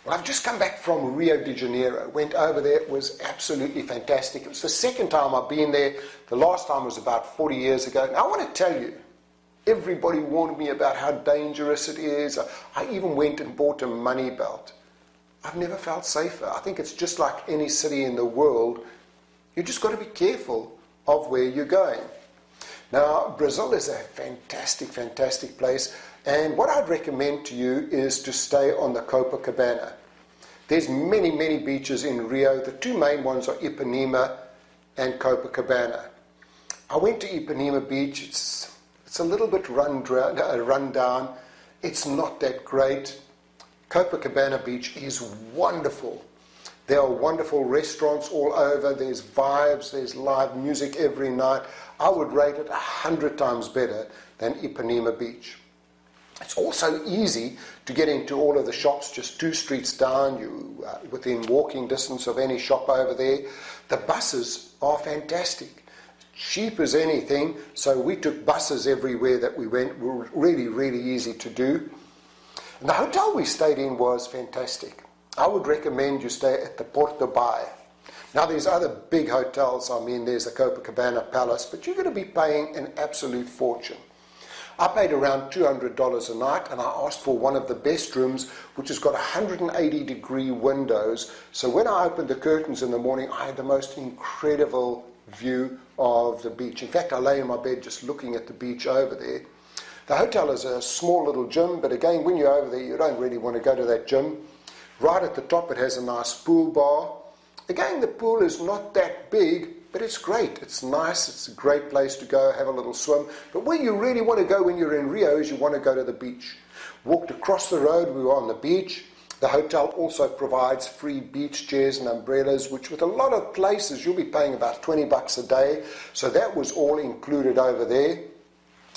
Well, I've just come back from Rio de Janeiro. Went over there. It was absolutely fantastic. It was the second time I've been there. The last time was about 40 years ago. Now, I want to tell you, everybody warned me about how dangerous it is. I even went and bought a money belt. I've never felt safer. I think it's just like any city in the world. You just got to be careful of where you're going. Now, Brazil is a fantastic, fantastic place. And what I'd recommend to you is to stay on the Copacabana. There's many, many beaches in Rio. The two main ones are Ipanema and Copacabana. I went to Ipanema Beach. It's a little bit run down. It's not that great. Copacabana Beach is wonderful. There are wonderful restaurants all over. There's vibes. There's live music every night. I would rate it 100 times better than Ipanema Beach. It's also easy to get into all of the shops just 2 streets down. You within walking distance of any shop over there. The buses are fantastic. Cheap as anything, so we took buses everywhere that we went. Were really, really easy to do. And the hotel we stayed in was fantastic. I would recommend you stay at the Portabay. Now, there's other big hotels. I mean, there's the Copacabana Palace, but you're going to be paying an absolute fortune. I paid around $200 a night, and I asked for one of the best rooms, which has got 180-degree windows. So when I opened the curtains in the morning, I had the most incredible view of the beach. In fact, I lay in my bed just looking at the beach over there. The hotel is a small little gym, but again, when you're over there, you don't really want to go to that gym. Right at the top, it has a nice pool bar. Again, the pool is not that big, but it's great. It's nice. It's a great place to go, have a little swim. But where you really want to go when you're in Rio is you want to go to the beach. Walked across the road, we were on the beach. The hotel also provides free beach chairs and umbrellas, which with a lot of places, you'll be paying about $20 a day. So that was all included over there.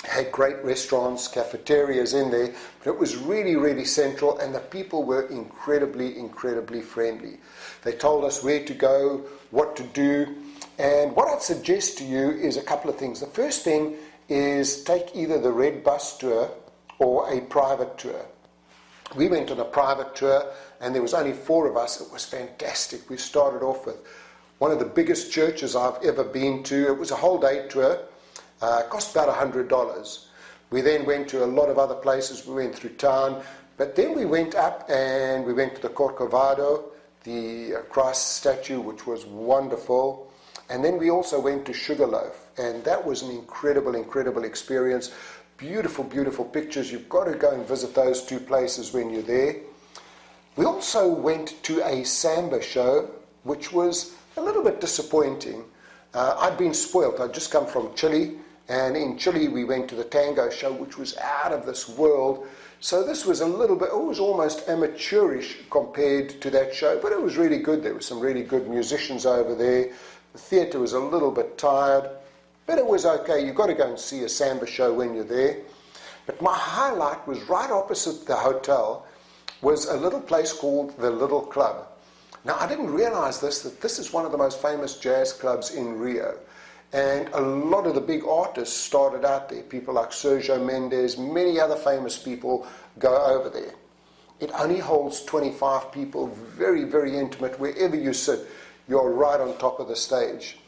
Had great restaurants, cafeterias in there, but it was really, really central, and the people were incredibly, incredibly friendly. They told us where to go, what to do, and what I'd suggest to you is a couple of things. The first thing is take either the red bus tour or a private tour. We went on a private tour, and there was only 4 of us. It was fantastic. We started off with one of the biggest churches I've ever been to. It was a whole day tour. Cost about $100. We then went to a lot of other places. We went through town, but then we went up and we went to the Corcovado, the Christ statue, which was wonderful. And then we also went to Sugarloaf, and that was an incredible, incredible experience. Beautiful, beautiful pictures. You've got to go and visit those 2 places when you're there. We also went to a samba show, which was a little bit disappointing. I'd been spoilt. I'd just come from Chile. And in Chile, we went to the tango show, which was out of this world. So this was a little bit, it was almost amateurish compared to that show, but it was really good. There were some really good musicians over there. The theatre was a little bit tired, but it was okay. You've got to go and see a samba show when you're there. But my highlight was right opposite the hotel was a little place called the Little Club. Now, I didn't realize that this is one of the most famous jazz clubs in Rio. And a lot of the big artists started out there. People like Sergio Mendes, many other famous people go over there. It only holds 25 people, very, very intimate. Wherever you sit, you're right on top of the stage.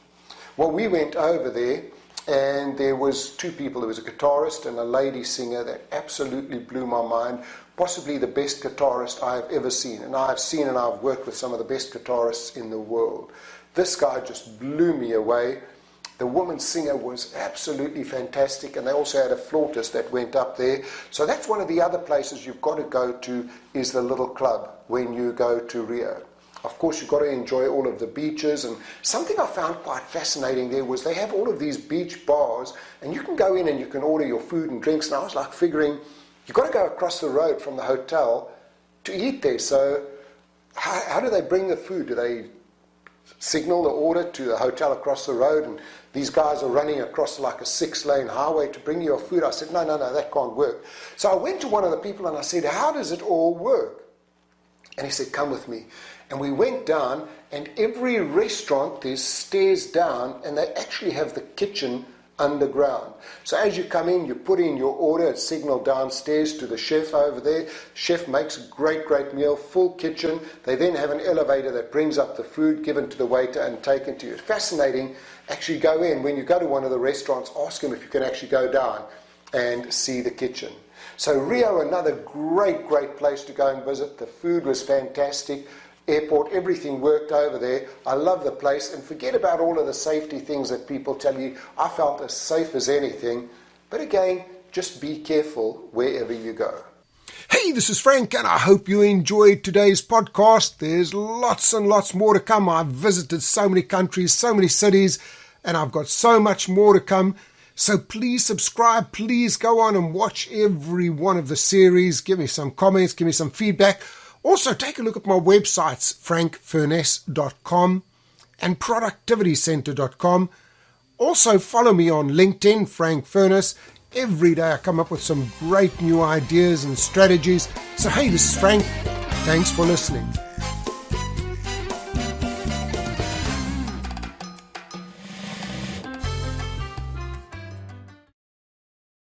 Well, we went over there, and there was 2 people. There was a guitarist and a lady singer that absolutely blew my mind. Possibly the best guitarist I've ever seen. And I've seen and I've worked with some of the best guitarists in the world. This guy just blew me away. The woman singer was absolutely fantastic, and they also had a flautist that went up there. So that's one of the other places you've got to go to is the Little Club when you go to Rio. Of course, you've got to enjoy all of the beaches, and something I found quite fascinating there was they have all of these beach bars, and you can go in and you can order your food and drinks, and I was like figuring, you've got to go across the road from the hotel to eat there. So how do they bring the food? Do they signal the order to the hotel across the road, and these guys are running across like a 6-lane highway to bring you your food? I said, no, that can't work. So I went to one of the people and I said, how does it all work? And he said, come with me. And we went down, and every restaurant, there's stairs down, and they actually have the kitchen underground. So as you come in, you put in your order, it's signaled downstairs to the chef over there. Chef makes a great meal, full kitchen. They then have an elevator that brings up the food, given to the waiter and taken to you. It's fascinating. Actually go in, when you go to one of the restaurants, ask them if you can actually go down and see the kitchen. So Rio, another great place to go and visit. The food was fantastic. Airport, everything worked over there. I love the place, and forget about all of the safety things that people tell you. I felt as safe as anything, but again, just be careful wherever you go. Hey, this is Frank, and I hope you enjoyed today's podcast. There's lots and lots more to come. I've visited so many countries, so many cities, and I've got so much more to come. So please subscribe, please go on and watch every one of the series. Give me some comments, give me some feedback. Also, take a look at my websites, frankfurness.com and productivitycenter.com. Also, follow me on LinkedIn, Frank Furness. Every day I come up with some great new ideas and strategies. So, hey, this is Frank. Thanks for listening.